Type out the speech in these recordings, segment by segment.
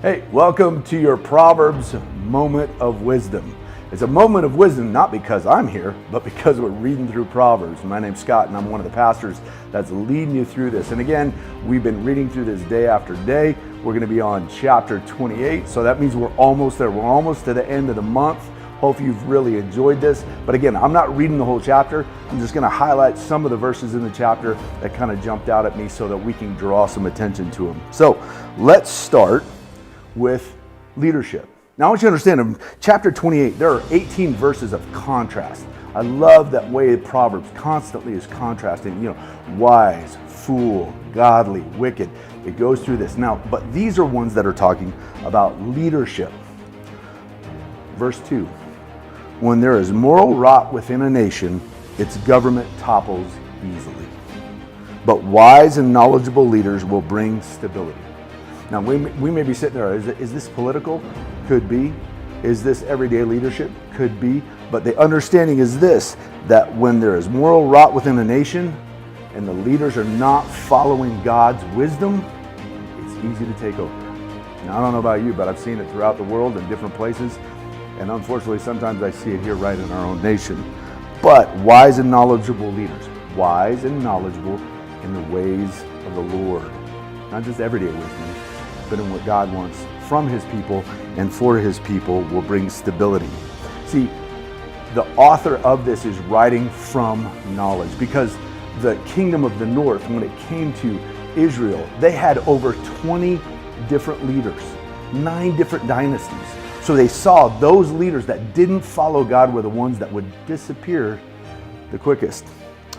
Hey, welcome to your Proverbs moment of wisdom. It's a moment of wisdom not because I'm here, but because we're reading through Proverbs. My name's Scott and I'm one of the pastors that's leading you through this. And again, we've been reading through this day after day. We're going to be on chapter 28, so that means we're almost there. We're almost to the end of the month. Hope you've really enjoyed this. But again, I'm not reading the whole chapter. I'm just going to highlight some of the verses in the chapter that kind of jumped out at me so that we can draw some attention to them. So let's start with leadership. Now I want you to understand, in chapter 28, there are 18 verses of contrast. I love that way Proverbs constantly is contrasting, wise, fool, godly, wicked. It goes through this. Now, but these are ones that are talking about leadership. Verse 2, when there is moral rot within a nation, its government topples easily. But wise and knowledgeable leaders will bring stability. Now, we may be sitting there, is this political? Could be. Is this everyday leadership? Could be. But the understanding is this, that when there is moral rot within a nation and the leaders are not following God's wisdom, it's easy to take over. Now, I don't know about you, but I've seen it throughout the world in different places. And unfortunately, sometimes I see it here right in our own nation. But wise and knowledgeable leaders, wise and knowledgeable in the ways of the Lord. Not just everyday wisdom, but in what God wants from his people and for his people will bring stability. See, the author of this is writing from knowledge, because the kingdom of the north, when it came to Israel, they had over 20 different leaders, 9 different dynasties. So they saw those leaders that didn't follow God were the ones that would disappear the quickest.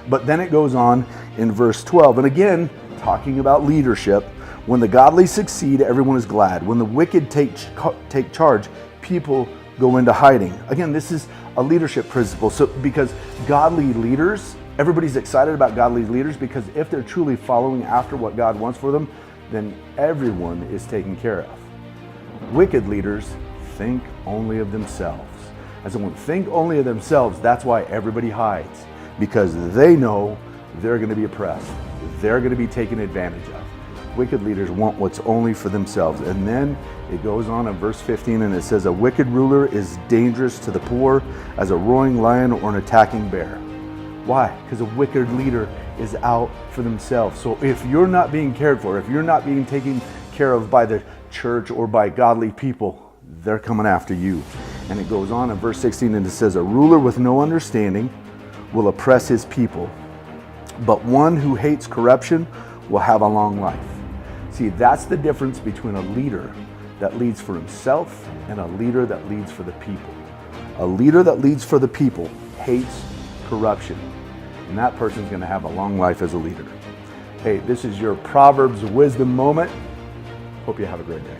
But then it goes on in verse 12, and again, talking about leadership. When the godly succeed, everyone is glad. When the wicked take charge, people go into hiding. Again, this is a leadership principle. So because godly leaders, everybody's excited about godly leaders, because if they're truly following after what God wants for them, then everyone is taken care of. Wicked leaders think only of themselves. As someone think only of themselves, that's why everybody hides, because they know they're going to be oppressed. They're going to be taken advantage of. Wicked leaders want what's only for themselves. And then it goes on in verse 15 and it says, a wicked ruler is dangerous to the poor as a roaring lion or an attacking bear. Why? Because a wicked leader is out for themselves. So if you're not being cared for, if you're not being taken care of by the church or by godly people, they're coming after you. And it goes on in verse 16 and it says, a ruler with no understanding will oppress his people, but one who hates corruption will have a long life. See, that's the difference between a leader that leads for himself and a leader that leads for the people. A leader that leads for the people hates corruption, and that person's going to have a long life as a leader. Hey, this is your Proverbs wisdom moment. Hope you have a great day.